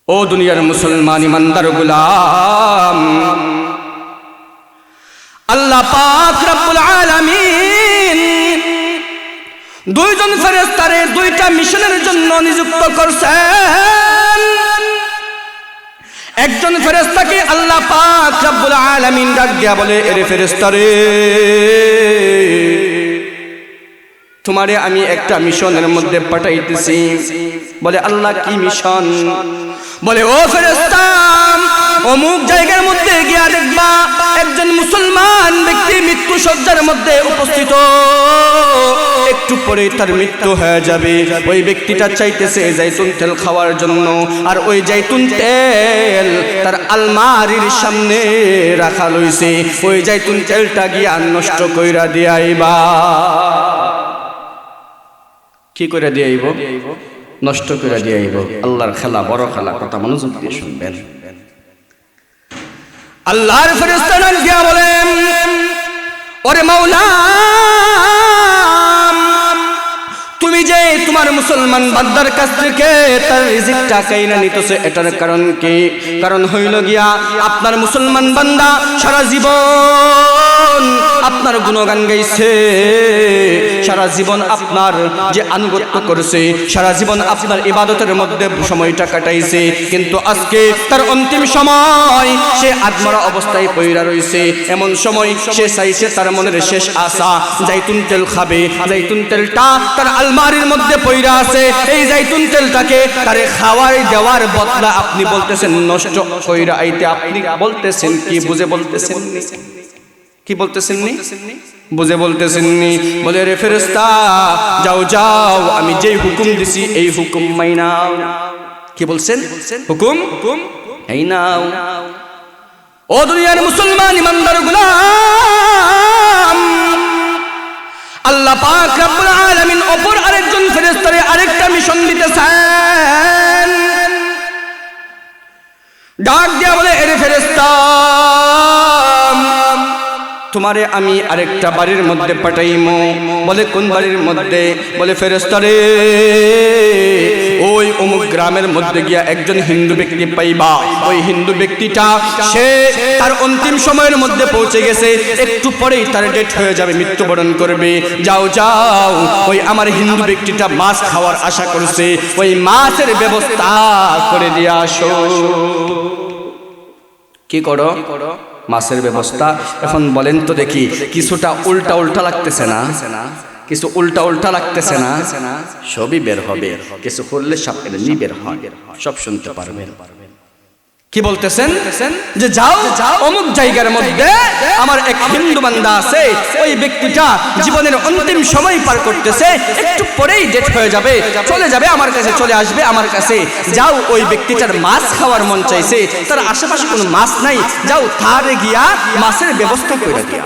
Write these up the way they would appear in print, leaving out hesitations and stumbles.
ও দুনিয়ার মুসলমান ইমানদার গোলাম, আল্লাহ পাক রব্বুল আলামিন দুইজন ফেরেশতারে দুইটা মিশনের জন্য নিযুক্ত করছেন। একজন ফেরেশতাকে আল্লাহ পাক রব্বুল আলামিন ডাক দিয়া বলে, এরে ফেরেশতারে, তোমারে আমি একটা মিশনের মধ্যে পাঠাইতেছি। বলে, আল্লাহ কি মিশন? বলে, ও ফেরেশতা, অমুক জায়গার মধ্যে গিয়া দেখবা একজন মুসলমান ব্যক্তি মৃত্যু সজ্জার মধ্যে উপস্থিত, একটু পরে তার মৃত্যু হয়ে যাবে। ওই ব্যক্তিটা চাইতেছে জাইতুন তেল খাওয়ার জন্য, আর ওই জাইতুন তেল তার আলমারির সামনে রাখা লইছে। ওই জাইতুন তেলটা গিয়া নষ্ট কইরা দিয়া আইবা। কি করে দিয়ে আইব? নষ্ট করে দিয়ে আইব। আল্লাহর খেলা বড় খেলা, কথা মনোযোগ দিয়ে শুনবেন। আল্লাহর ফেরেশতারা গিয়া বলেন, ওরে মাওলা, তুমি যে তোমার মুসলমান বান্দার কাছ থেকে তার রিজিকটা কাইনা নিতেছে, এটার কারণ কি? কারণ হইল গিয়া আপনার মুসলমান বান্দা সারা জীবন আপনার গুণগান গাইছে, সারা জীবন আপনার যে আনুগত্য করছে, সারা জীবন আপনার ইবাদতের মধ্যে সময়টা কাটাইছে, কিন্তু আজকে তার অন্তিম সময় সে আত্মরা অবস্থায় পইরা রইছে। এমন সময় সে চাইছে, তার মনের শেষ আশা জাইতুন তেল খাবে। জাইতুন তেলটা তার আলমারির মধ্যে পইরা আছে। এই জাইতুন তেলটাকে তারে খাওয়াই দেওয়ার বদলা আপনি বলতেছেন নষ্ট কইরা আইতে। আপনি বলতেছেন কি? বুঝে বলতেছেন কি? বলতেছেন নি? বুঝে বলতেছেন নি? বলে, রে ফেরেশতা, যাও যাও, আমি যেই হুকুম দিছি এই হুকুম মাইনাও। কি বলছেন? হুকুম এই নাও। ও দুনিয়ার মুসলমান ইমানদার গোলাম, আল্লাহ পাক রব্বুল আলামিন অপর আরেকজন ফেরেশতারে আরেকটা মিশন দিতেছেন। ডাক দিয়া বলে, এরে ফেরেশতা, তোমারে আমি আরেকটা বাড়ির মধ্যে পাঠাইমু। বলে, কোন বাড়ির মধ্যে? বলে, ফেরেশতারে, ওই অমুক গ্রামের মধ্যে গিয়া একজন হিন্দু ব্যক্তি পাইবা। ওই হিন্দু ব্যক্তিটা সে তার অন্তিম সময়ের মধ্যে পৌঁছে গেছে, একটু পরেই তার ডেথ হয়ে যাবে, মৃত্যুবরণ করবে। যাও যাও, ওই আমার হিন্দু ব্যক্তিটা মাছ খাওয়ার আশা করছে, ওই মাছের ব্যবস্থা করে দিয়ে আসো। কি করো? মাছের ব্যবস্থা। এখন বলেন তো দেখি, কিছুটা উল্টা উল্টা লাগতেছে না? কিছু উল্টা উল্টা লাগতেছে না? সবই বের হবে। কিছু করলে সব এমনি বের হয়, সব শুনতে পারবেন। কি বলতেছেন? যে যাও অমুক জায়গার মধ্যে আমার এক হিন্দু বান্দা আছে, ওই ব্যক্তিটা জীবনের অন্তিম সময় পার করতেছে, একটু পরেই ডেথ হয়ে যাবে, চলে যাবে আমার কাছে, চলে আসবে আমার কাছে। যাও, ওই ব্যক্তিটার মাছ খাওয়ার মন চাইছে, তার আশেপাশে কোনো মাছ নাই, যাও তারে গিয়া মাছের ব্যবস্থা করে দিয়া।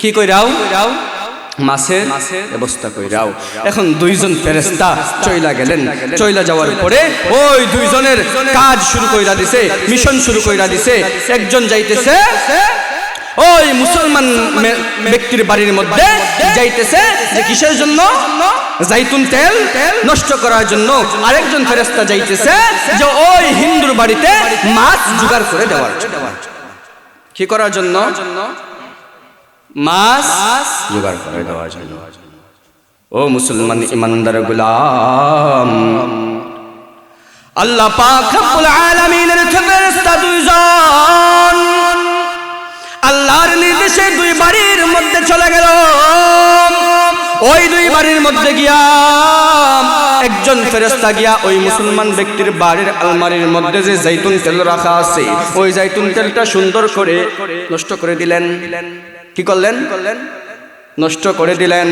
কি কইরাও? মাছের ব্যবস্থা কইরাও। এখন দুইজন ফেরেশতা চইলা গেলেন। চইলা যাওয়ার পরে ওই দুইজনের কাজ শুরু কইরা দিছে, মিশন শুরু কইরা দিছে। একজন যাইতেছে ওই মুসলমান ব্যক্তির বাড়ির মধ্যে, যাইতেছে যে কিসের জন্য? জাইতুন তেল নষ্ট করার জন্য। আরেকজন ফেরেশতা যাইতেছে যে ওই হিন্দুর বাড়িতে মাছ জোগাড় করে দেওয়ার জন্য। কি করার জন্য? মাছ জোগাড় করে দেওয়ার জন্য। ও মুসলমান ইমানদার গোলাম, আল্লাহ পাক রব্বুল আলামিনের ফেরেশতা দুইজন আল্লাহর নির্দেশে দুই বাড়ির মধ্যে চলে গেল। ওই দুই বাড়ির মধ্যে গিয়া একজন ফেরেশতা গিয়া ওই মুসলমান ব্যক্তির বাড়ির আলমারির মধ্যে যে জাইতুন তেল রাখা আছে, ওই জাইতুন তেলটা সুন্দর করে নষ্ট করে দিলেন। কি করলেন? নষ্ট করে দিলেন।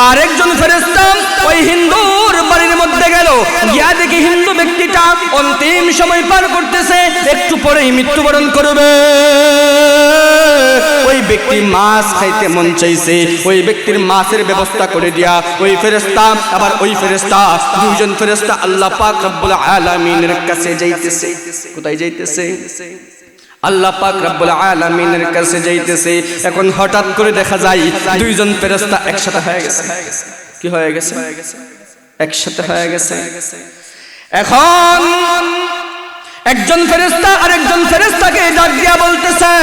আর একজন ফেরেশতা ওই হিন্দুর বাড়ির মধ্যে গেল, গিয়া দেখি হিন্দু ব্যক্তিটা অন্তিম সময় পার করতেছে, একটু পরেই মৃত্যুবরণ করবে। ওই ব্যক্তি মাছ খাইতে মন চাইছে, ওই ব্যক্তির মাছের ব্যবস্থা করে দিয়া ওই ফেরেশতা, আবার ওই ফেরেশতা, দুইজন ফেরেশতা আল্লাহ পাক রব্বুল আলামিনের কাছে যাইতেছে। কোথায় যাইতেছে? আল্লাহ পাক রব্বুল আলামিনের কাছে যাইতেছে। এখন হঠাৎ করে দেখা যায় দুইজন ফেরেশতা একসাথে হয়ে গেছে। কি হয়ে গেছে? একসাথে হয়ে গেছে। এখন একজন ফেরেশতা আরেকজন ফেরেশতাকে ডাক দিয়া বলতেছে,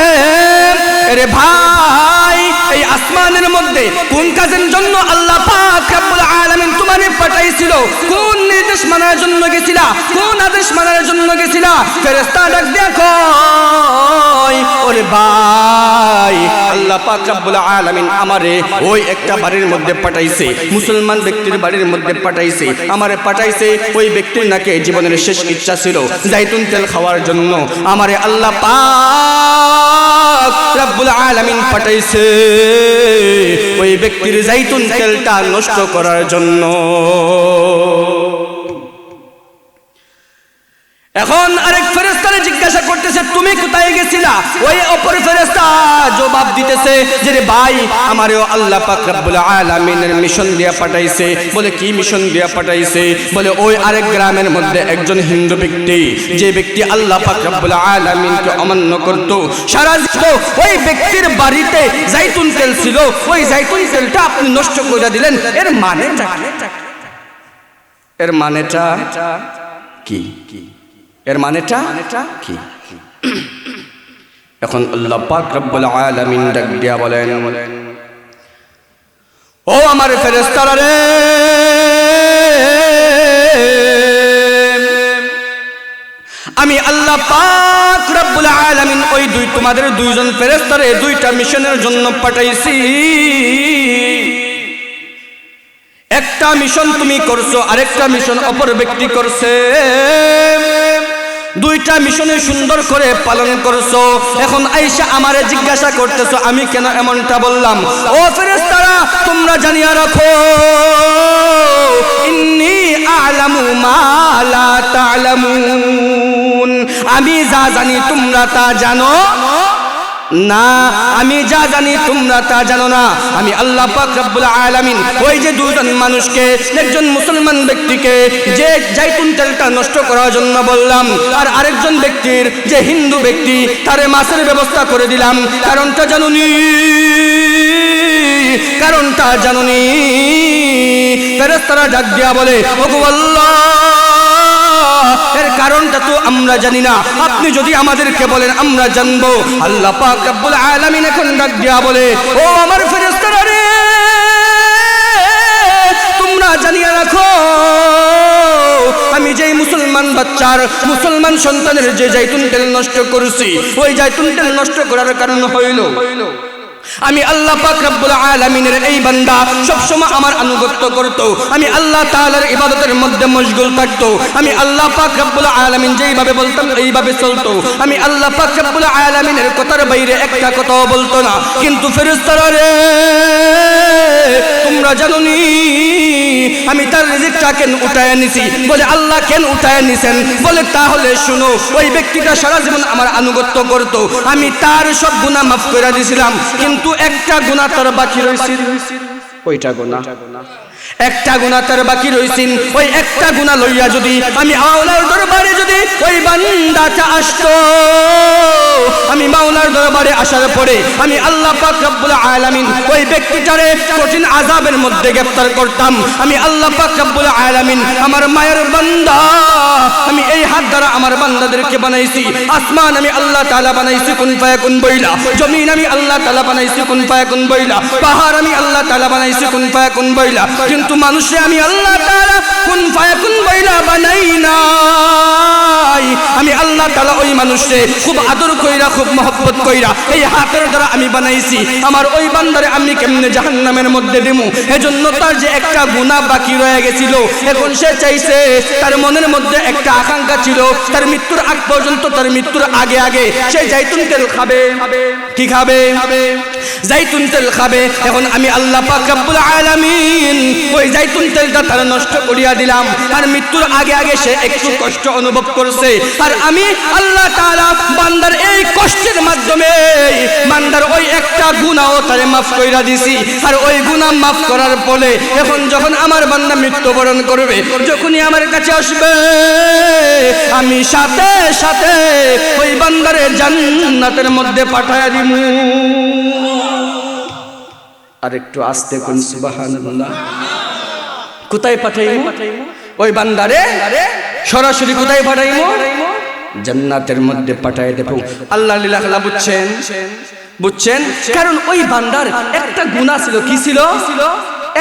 আরে ভাই, এই আসমানের মধ্যে কোন কাজের জন্য আল্লাহ পাক রব্বুল আলামিন তোমারে পাঠাইছিল? কোন নির্দেশ মানার জন্য গেছিলা? কোন আদেশ মানার জন্য গেছিলা? ফেরেশতা ডাক দিয়া কয়, ওরে ভাই, আল্লাহ পাক রব্বুল আলামিন আমারে ওই একটা বাড়ির মধ্যে পাঠাইছে, মুসলমান ব্যক্তির বাড়ির মধ্যে পাঠাইছে। আমারে পাঠাইছে ওই ব্যক্তির নাকি জীবনের শেষ ইচ্ছা ছিল জাইতুন তেল খাওয়ার জন্য। আমারে আল্লাহ পাক রব্বুল আলামিন পাঠাইছে ওই ব্যক্তির জাইতুন তেলটা নষ্ট করার জন্য। এখন আরেক ফেরেশতারে জিজ্ঞাসা করতেছে, তুমি কোথায় গেছিলা? ওই অপর ফেরেশতা জবাব দিতেছে যে, রে ভাই, আমারও আল্লাহ পাক রব্বুল আলামিনের মিশন দিয়া পাঠাইছে। বলে কি মিশন দিয়া পাঠাইছে? বলে ওই আরেক গ্রামের মধ্যে একজন হিন্দু ব্যক্তি, যে ব্যক্তি আল্লাহ পাক রব্বুল আলামিনকে অমান্য করত, সারা জীবন ওই ব্যক্তির বাড়িতে জাইতুন তেল ছিল, ওই জাইতুন তেলটা আপনি নষ্ট করে দিলেন। এর মানেটা কি? এর মানেটা কি? এখন আল্লাহ পাক রব্বুল আলামিন ডাক দিয়া বলেন, ও আমার ফেরেশতারা রে, আমি আল্লাহ পাক রব্বুল আলামিন ওই তোমাদের দুইজন ফেরেশতারে দুইটা মিশনের জন্য পাঠাইছি। একটা মিশন তুমি করছো, আরেকটা মিশন অপর ব্যক্তি করছে। দুইটা মিশনে সুন্দর করে পালন করছো। এখন আয়েশা আমারে জিজ্ঞাসা করতেছো আমি কেন এমনটা বললাম। ও ফেরেশতারা, তোমরা জানিয়া রাখো, ইন্নী আ'লামু মা লা তা'লামুন, আমি যা জানি তোমরা তা জানো না, আমি যা জানি তোমরা তা জানো না। আমি আল্লাহ পাক রব্বুল আলামিন ওই যে দুজন মানুষকে, একজন মুসলমান ব্যক্তিকে যে জাইতুন তেলটা নষ্ট করার জন্য বললাম, আর আরেকজন ব্যক্তির যে হিন্দু ব্যক্তি, তারে মাছের ব্যবস্থা করে দিলাম। কারণটা জানুনি? ফেরেশতারা ডাক দিয়া বলে, ওগো আল্লাহ, এর কারণটা তো আমরা জানি না, আপনি যদি আমাদেরকে বলেন আমরা জানবো। আল্লাহ পাক রব্বুল আলামিন এখন ডাক দিয়া বলে, ও আমার ফেরেশতারা রে, তোমরা জানিয়ে রাখো, আমি যেই মুসলমান বাচ্চার, মুসলমান সন্তানের যে জাইতুন তেল নষ্ট করছি, ওই জাইতুন তেল নষ্ট করার কারণ হইল আমি আল্লাহ পাক রব্বুল আলামিনের এই বান্দা সব সময় আমার আনুগত্য করত, আমি আল্লাহ তাআলার ইবাদতের মধ্যে মশগুল থাকত, আমি আল্লাহ পাক রব্বুল আলামিন যেইভাবে বলতাম এইভাবে চলতো, আমি আল্লাহ পাক রব্বুল আলামিনের কথার বাইরে একটা কথাও বলতো না। কিন্তু ফেরেশতারা রে, তোমরা জানোনি আমি তার রিজিকটা কেন উঠায় নিছি? বলে আল্লাহ কেন উঠায় নিছেন? বলে তাহলে শুনো, ওই ব্যক্তিটা সারা জীবন আমার আনুগত্য করত, আমি তার সব গুনাহ মাফ করে দিয়েছিলাম, কিন্তু একটা গুনাহ তার বাকি রইছে। ওইটা গুনাহ, একটা গুনাহ তার বাকি রইছেন। ওই একটা গুনাহ লইয়া যদি আমি আল্লাহর দরবারে যদি ওই বান্দাটা আসতো, আমি মাওলার দরবারে আসার পরে আমি আল্লাহ পাক রব্বুল আলামিন ওই ব্যক্তিটারে কঠিন আযাবের মধ্যে গ্রেফতার করতাম। আমি আল্লাহ পাক রব্বুল আলামিন আমার মায়ের বান্দা, আমি এই হাত দ্বারা আমার বান্দাদেরকে বানাইছি। আসমান আমি আল্লাহ তাআলা বানাইছি কুন ফায়াকুন বইলা, জমিন আমি আল্লাহ তাআলা বানাইছি কুন ফায়াকুন বইলা, পাহাড় আমি আল্লাহ তাআলা বানাইছি কুন ফায়াকুন বইলা, কিন্তু মানুষে আমি আল্লাহ তাআলা কুন ফায়াকুন বইলা বানাই নাই। আমি আল্লাহ তাআলা ওই মানুষে খুব আদর কইরা, খুব মহব্বত কইরা এই হাতের দ্বারা আমি বানাইছি। আমার ওই বান্দারে আমি কেমনে জাহান্নামের মধ্যে দেবো? এজন্য তার যে একটা গুনাহ বাকি রয়ে গেছিল, এখন সে চাইছে, তার মনের মধ্যে একটা আকাঙ্ক্ষা ছিল, তার মৃত্যুর আগ পর্যন্ত, তার মৃত্যুর আগে আগে সে জাইতুন তেল খাবে। কি খাবে? জাইতুন তেল খাবে। এখন আমি আল্লাহ পাক রব্বুল আলামিন ওই জাইতুন তেলটা তার নষ্ট করিয়া দিলাম, আর মৃত্যুর আগে আগে সে একটু কষ্ট অনুভব করছে, আর আমি আল্লাহ তাআলা বান্দার এই কষ্টের মাধ্যমে বান্দার ওই একটা গুনাহও তারে মাফ কইরা দিছি। আর ওই গুনাহ মাফ করার পরে এখন যখন আমার বান্দা মৃত্যুবরণ করবে, যখনই আমার কাছে আসবে, আমি সাথে সাথে ওই বান্দারে জান্নাতের মধ্যে পাঠায়া দিব। আর একটু আস্তে কোন সুবহানাল্লাহ। কোথায় পাঠাইব? ওই বান্দারে সরাসরি কোথায় পাঠাইমু? জান্নাতের মধ্যে পাঠাই দেব। আল্লাহ লীলা খেলা বুঝছেন? বুঝছেন? কারণ ওই বান্দার একটা গুনাহ ছিল। কি ছিল?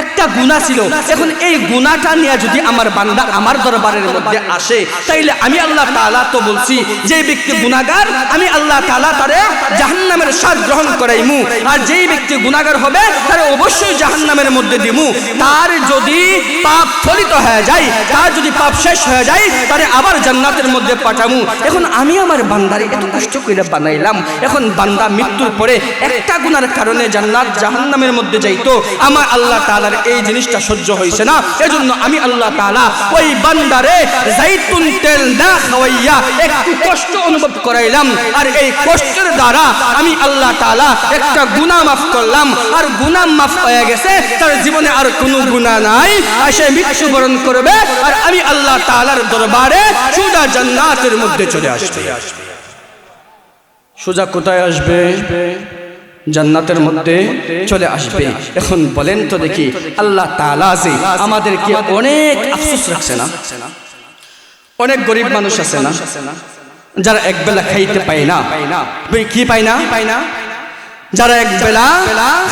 একটা গুনাহ ছিল। এখন এই গুনাহটা নিয়ে যদি আমার বান্দা আমার দরবারের মধ্যে আসে, তাইলে আমি আল্লাহ তাআলা তো বলছি যে ব্যক্তি গুনাহগার, আমি আল্লাহ তাআলা তারে জাহান্নামের স্বাদ গ্রহণ করাইমু। আর যেই ব্যক্তি গুনাহগার হবে তারে অবশ্যই জাহান্নামের মধ্যে দিমু। তার যদি পাপ ফলিত হয়ে যায়, তার যদি পাপ শেষ হয়ে যায়, তারে আবার জান্নাতের মধ্যে পাঠামু। এখন আমি আমার বান্দারে এত কষ্ট করে বানাইলাম, এখন বান্দা মৃত্যুর পরে একটা গুনার কারণে জান্নাত জাহান্নামের মধ্যে যাইতো, আমার আল্লাহ তাআলা এই জিনিসটা সহ্য হইছে না। এজন্য আমি আল্লাহ তাআলা ওই বান্দারে জাইতুন তেল না খাওয়াইয়া একটু কষ্ট অনুভব করাইলাম। আর এই কষ্টের দ্বারা আমি আল্লাহ তাআলা একটা গুনাহ মাফ করলাম। আর গুনাহ মাফ হয়ে গেছে, তার জীবনে আর কোনো গুনাহ নাই, আর সে মৃত্যুবরণ করবে। আর আমি আল্লাহ তাআলার দরবারে সোজা জান্নাতের মধ্যে চলে আসবে। সোজা কোথায় আসবে? জান্নাতের মধ্যে চলে আসবে। এখন বলেন তো দেখি, আল্লাহ তাআলা যে আমাদেরকে অনেক আফসোস রাখছে না? অনেক গরিব মানুষ আছে না, যারা একবেলা খাইতে পায় না। কি পায় না? যারা একবেলা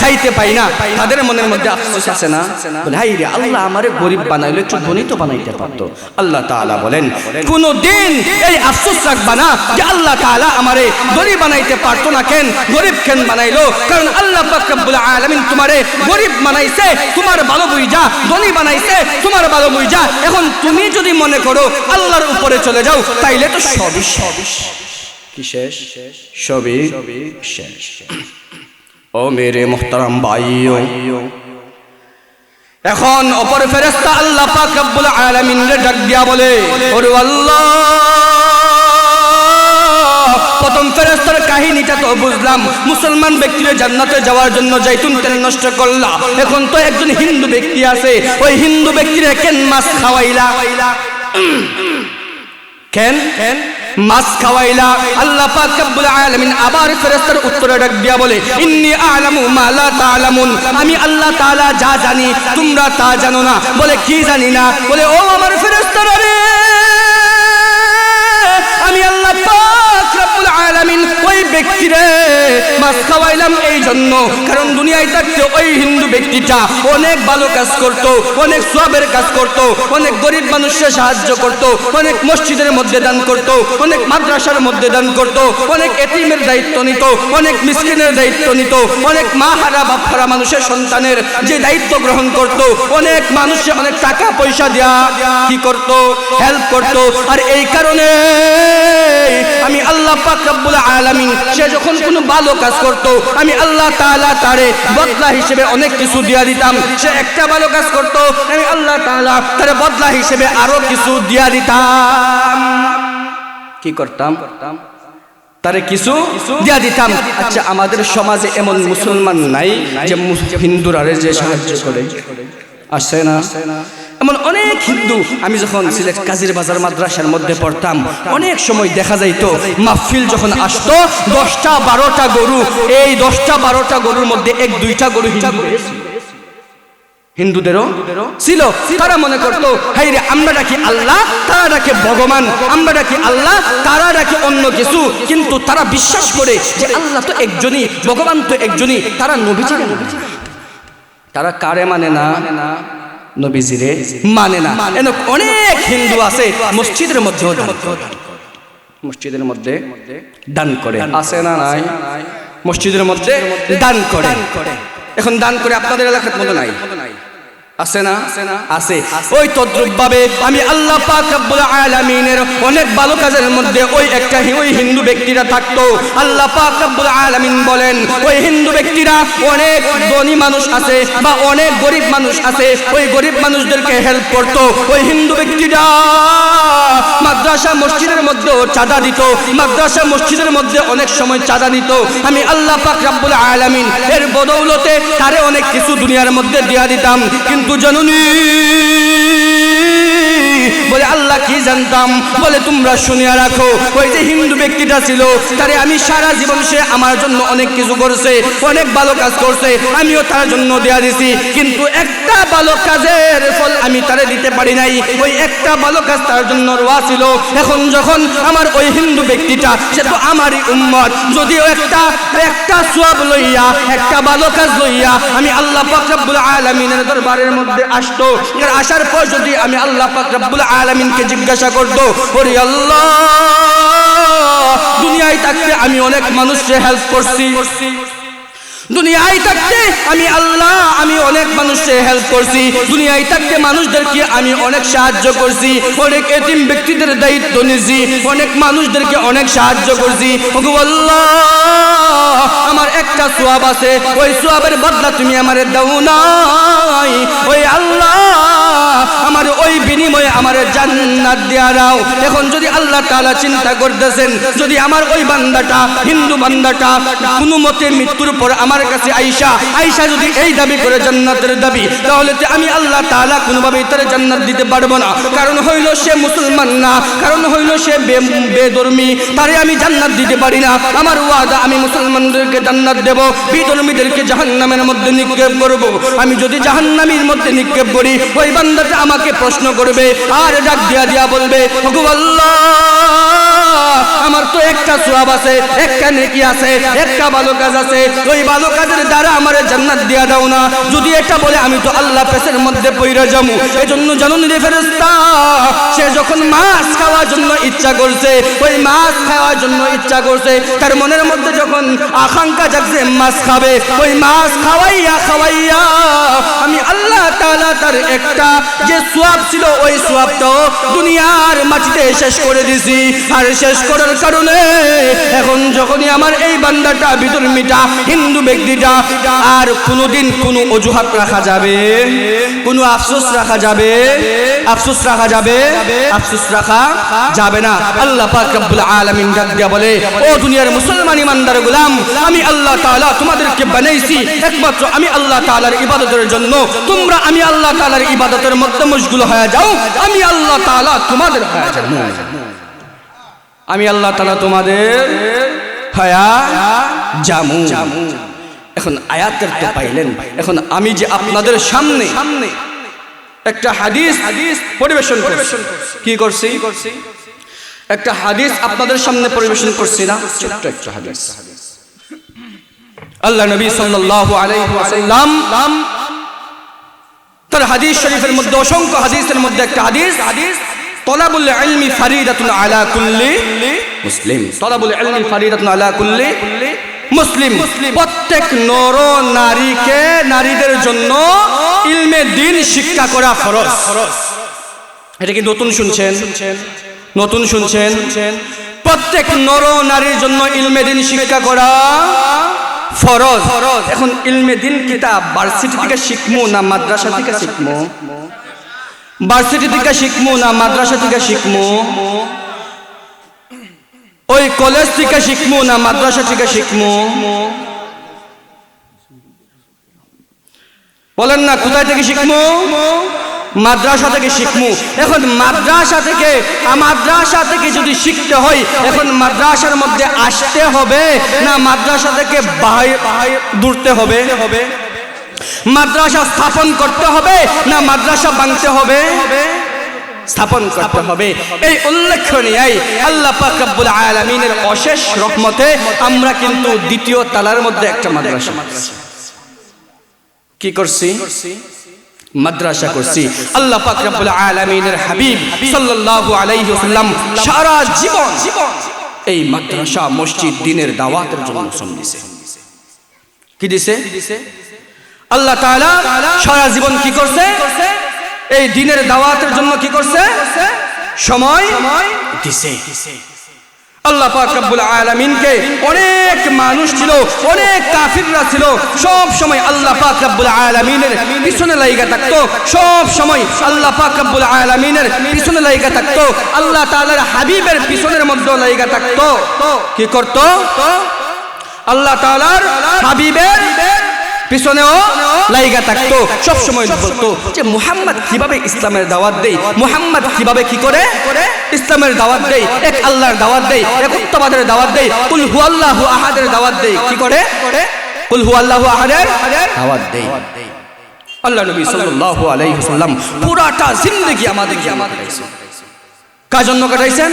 খাইতে পায় না, তাদের মনের মধ্যে আফসোস আছে না? বলে হাই রে, আল্লাহ আমারে গরিব বানাইলো, একটু ধনী তো বানাইতে পারতো। আল্লাহ তাআলা বলেন কোনদিন এই আফসোস রাখবা না যে আল্লাহ তাআলা আমারে গরিব বানাইতে পারতো না। কেন গরিব কেন বানাইলো? কারণ আল্লাহ পাক রব্বুল আলামিন তোমারে গরিব বানাইছে তোমার ভালো বুঝা, ধনী বানাইছে তোমার ভালো বুঝা। এখন তুমি যদি মনে করো আল্লাহর উপরে চলে যাও, তাইলে তো সবই কি শেষ? সবই শেষ। ও মেরে মুহতারাম ভাইও, এখন অপর ফেরেশতা আল্লাহ পাক রব্বুল আলামিন রে ডাক দিয়া বলে, ওরে আল্লাহ, প্রথম ফেরেশতার কাহিনীটা তো বুঝলাম, মুসলমান ব্যক্তিরা জান্নাতে যাওয়ার জন্য জাইতুন তেল নষ্ট করলা। এখন তো একজন হিন্দু ব্যক্তি আছে, ওই হিন্দু ব্যক্তিরে কেন মাছ খাওয়াইলা? কেন মাছ খাওয়াইলা? আল্লাহ পাক রব্বুল আলামিন আবার ফেরেশতার উত্তরে ডাক দিয়া বলে, ইন্নী আ'লামু মা লা তা'লামুন, আমি আল্লাহ তাআলা যা জানি তোমরা তা জানো না। বলে কি জানি না? বলে ও আমার ফেরেশতারা রে, আমি আল্লাহ পাক রব্বুল আলামিন ওই ব্যক্তিরে মাছ খাওয়াইলাম এই জন্য, কারণ দুনিয়ায় থাকতে ওই হিন্দু ব্যক্তিটা অনেক ভালো কাজ করত, অনেক সওয়াবের কাজ করত, অনেক গরিব মানুষের সাহায্য করত, অনেক মসজিদের মধ্যে দান করত, অনেক মাদ্রাসার মধ্যে দান করত, অনেক এতিমের দায়িত্ব নিত, অনেক মিসকিনের দায়িত্ব নিত, অনেক মা হারা বাপ হারা মানুষের সন্তানের যে দায়িত্ব গ্রহণ করত, অনেক মানুষে অনেক টাকা পয়সা দেয়া কি করত? হেল্প করত। আর এই কারণে আমি আল্লাহ পাক রব্বুল আলামিন সে যখন কোনো ভালো কাজ করত, আমি আল্লাহ তাআলা তারে বদলা হিসেবে অনেক কিছু দিয়া দিতাম। সে একটা ভালো কাজ করত, আমি আল্লাহ তাআলা তারে বদলা হিসেবে আরো কিছু দিয়া দিতাম। কি করতাম? তারে কিছু দিয়া দিতাম। আচ্ছা, আমাদের সমাজে এমন মুসলমান নাই যে হিন্দুরা যে সাহায্য করে? আসে না? এমন অনেক হিন্দু। আমি যখন সিলেট কাজীর বাজার মাদ্রাসার মধ্যে পড়তাম, অনেক সময় দেখা যাইতো মাহফিল যখন আসতো 10টা 12টা গরু, এই 10টা 12টা গরুর মধ্যে 1-2টা গরু হিন্দুদেরও ছিল। তারা মনে করতো হাই রে, আমরা ডাকি আল্লাহ, তারা ডাকে ভগবান, আমরা ডাকি আল্লাহ, তারা ডাকে অন্য কিছু। কিন্তু তারা বিশ্বাস করে যে আল্লাহ তো একজনই, ভগবান তো একজনই। তারা নবীজি, তারা কারে মানে না? নবীজিরে মানে না। অনেক হিন্দু আছে মসজিদের মধ্যে দান করে, আছে না নাই? মসজিদের মধ্যে দান করে। এখন দান করে আপনাদের এলাকার মধ্যে নাই, আছে না? আছে। ওই তদ্রুপ ভাবে আমি আল্লাহ পাক রব্বুল আলামিনের অনেক ভালো কাজের মধ্যে ওই হিন্দু ব্যক্তিরা থাকতো। আল্লাহ পাক রব্বুল আলামিন বলেন, ওই হিন্দু ব্যক্তিরা অনেক ধনী মানুষ আছে বা অনেক গরিব মানুষ আছে, ওই গরিব মানুষদেরকে হেল্প করতো। ওই হিন্দু ব্যক্তিরা মাদ্রাসা মসজিদের মধ্যে চাঁদা দিত, মাদ্রাসা মসজিদের মধ্যে অনেক সময় চাঁদা দিত। আমি আল্লাহ পাক রব্বুল আলামিন এর বদৌলতে তারে অনেক কিছু দুনিয়ার মধ্যে দিয়া দিতাম। কিন্তু জানুনি বলে আল্লাহ কি জানতাম, বলে তোমরা শুনিয়া রাখো, ওই যে হিন্দু ব্যক্তিটা ছিল তারে আমি সারা জীবন সে আমার জন্য অনেক কিছু করছে, অনেক ভালো কাজ করছে, আমিও তার জন্য দেয়া দিছি, কিন্তু একটা ভালো কাজের ফল আমি তারে দিতে পারি নাই। ওই একটা ভালো কাজ তার জন্য রওয়া ছিল। এখন যখন আমার ওই হিন্দু ব্যক্তিটা, সে তো আমারই উম্মত, যদিও একটা সওয়াব লইয়া, একটা ভালো কাজ লইয়া আমি আল্লাহ পাক রব্বুল আলামিনের দরবারের মধ্যে আসতো, আর আসার পর যদি আমি আল্লাহ পাক রব্বুল আলামিনকে জিজ্ঞাসা করতো, ওরে আল্লাহ দুনিয়ায় থাকতে আমি অনেক মানুষকে হেল্প করছি, দুনিয়ায় থাকতে আমি অনেক মানুষকে হেল্প করছি, দুনিয়ায় থাকতে মানুষদেরকে আমি অনেক সাহায্য করছি, অনেক এতিম ব্যক্তিদের দায়িত্ব নিয়েছি, অনেক মানুষদেরকে অনেক সাহায্য করছি, ওগো আল্লাহ আমার একটা সওয়াব আছে, ওই সওয়াবের বদলা তুমি আমারে দাও নাই, ওই আল্লাহ আমার ওই বিনিময়ে আমার জান্নাত দিয়া দাও। এখন যদি আল্লাহ তাআলা চিন্তা করতেছেন, যদি আমার ওই বান্দাটা, হিন্দু বান্দাটা কোনো মতে মৃত্যুর পর আমার কাছে আইসা যদি এই দাবি করে জান্নাতের দাবি, তাহলে তো আমি আল্লাহ তাআলা কোনোভাবেই তার জান্নাত দিতে পারবো না। কারণ হইল সে মুসলমান না, কারণ হইল সে বেধর্মী, তারে আমি জান্নাত দিতে পারি না। আমার ওয়াদা আমি মুসলমানদেরকে জান্নাত দেব, বেধর্মীদেরকে জাহান্নামের মধ্যে নিক্ষেপ করব। আমি যদি জাহান্নামের মধ্যে নিক্ষেপ করি, ওই বান্দাটা আমাকে প্রশ্ন করবে আর ডাক দিয়া বলবে, ওগো আল্লাহ আমার তো একটা সওয়াব আছে, একটা নেকি আছে, একটা ভালো কাজ আছে, ওই ভালো কাজের দ্বারা আমার জান্নাত দিয়া দাও না। যদি এটা বলে আমি তো আল্লাহ পেছের মধ্যে পইরা যাবো। এজন্য জানুন রে ফেরেশতা, সে যখন মাছ খাওয়ার জন্য ইচ্ছা করছে, ওই মাছ খাওয়ার জন্য ইচ্ছা করছে, তার মনের মধ্যে যখন আকাঙ্ক্ষা জাগছে মাছ খাবে, ওই মাছ খাওয়াইয়া আমি আল্লাহ তাআলা তার একটা যে সওয়াব ছিল ওই সওয়াবটাও দুনিয়ার মাটিতে শেষ করে দিছি। আর শেষ করার কারণে এখন যখনই আমার এই বান্দাটা বিধর্মীটা হিন্দু ব্যক্তিটা আর কোনোদিন কোনো অজুহাত রাখা যাবে, কোনো আফসোস রাখা যাবে, আফসোস রাখা যাবে, আফসোস রাখা যাবে না। আল্লাহ পাক রব্বুল আলামিন ডাক দিয়া বলে, ও দুনিয়ার মুসলমান ইমানদার গোলাম, আমি আল্লাহ তাআলা তোমাদেরকে বানাইছি একমাত্র আমি আল্লাহ তাআলার ইবাদতের জন্য। তোমরা আমি আল্লাহ তাআলার ইবাদতের মধ্যে মশগুল হয়ে যাও, আমি আল্লাহ তাআলা তোমাদের হয়ে যাব, আমি আল্লাহ তাআলা তোমাদের হয়া জামু। এখন আয়াতের তো পাইলেন, এখন আমি যে আপনাদের সামনে একটা হাদিস পরিবেশন করছি, কি করছি? একটা হাদিস আপনাদের সামনে পরিবেশন করছি না, ছোট্ট একটা হাদিস। আল্লাহ নবী সাল্লাল্লাহু আলাইহি ওয়াসাল্লাম তার হাদিস শরীফের মধ্যে, অসংখ্য হাদিসের মধ্যে একটা হাদিস, তলাবুল ইলমি ফারিদাতুন আলা কুল্লি মুসলিম, তলাবুল ইলমি ফারিদাতুন আলা কুল্লি মুসলিম। প্রত্যেক নর নারীকে, নারীদের জন্য ইলমে দ্বীন শিক্ষা করা ফরজ। এটা কি নতুন শুনছেন? নতুন শুনছেন? প্রত্যেক নর নারীর জন্য ইলমে দ্বীন শিক্ষা করা ফরজ। এখন ইলমে দ্বীন কিতাব ভার্সিটি থেকে শিখমু না মাদ্রাসা থেকে শিখমু? ভার্সিটি থেকে শিখমু না মাদ্রাসা থেকে শিখমু? ওই কলেজ থেকে শিখমু না মাদ্রাসা থেকে শিখমু? বলেন না, কোথায় থেকে শিখমু? মাদ্রাসা থেকে শিখমু। এখন মাদ্রাসা থেকে যদি শিখতে হয়, এখন মাদ্রাসার মধ্যে আসতে হবে না মাদ্রাসা থেকে দূরতে হবে? মাদ্রাসা স্থাপন করতে হবে না মাদ্রাসা ভাঙতে হবে? স্থাপন করতে হবে। এই উল্লেখনীয় আল্লাহ পাক রব্বুল আলামিনের অশেষ রহমতে আমরা কিন্তু দ্বিতীয় তালার মধ্যে একটা মাদ্রাসা কি করছি? মাদ্রাসা করছি। আল্লাহ পাক রব্বুল আলামিনের হাবিব সাল্লাল্লাহু আলাইহি ওয়াসাল্লাম সারা জীবন এই মাদ্রাসা মসজিদ দ্বীনের দাওয়াতের জন্য শ্রম দিয়েছে। কি দিয়েছে? আল্লাহ তাআলা সারা জীবন কি করছে? এই দ্বীনের দাওয়াতের জন্য কি করছে? সময় দিয়েছে। আল্লাহ পাক রব্বুল আলামিনকে অনেক মানুষ ছিল, অনেক কাফিররা ছিল, সব সময় আল্লাহ পাক রব্বুল আলামিনের পিছনে লাগা থাকতো, সব সময় আল্লাহ পাক রব্বুল আলামিনের পিছনে লাগা থাকতো, আল্লাহ তাআলার হাবিবের পিছনের মধ্যে লাগা থাকতো। কি করত? আল্লাহ তাআলার হাবিবের পিছনেও লাইগা থাকতো, সবসময় বলতো যে মুহাম্মদ কিভাবে ইসলামের দাওয়াত দেয়, মুহাম্মদ কিভাবে কি করে ইসলামের দাওয়াত দেয়, এক আল্লাহর দাওয়াত দেয়, একত্ববাদের দাওয়াত দেয়, কুল হুয়াল্লাহু আহাদের দাওয়াত দেয়। কি করে? কুল হুয়াল্লাহু আহাদের দাওয়াত দেয়। আল্লাহ নবী সাল্লাল্লাহু আলাইহি ওয়াসাল্লাম পুরাটা জিন্দেগি আমাদেরকে কাটাইছেন। কার জন্য কাটাইছেন?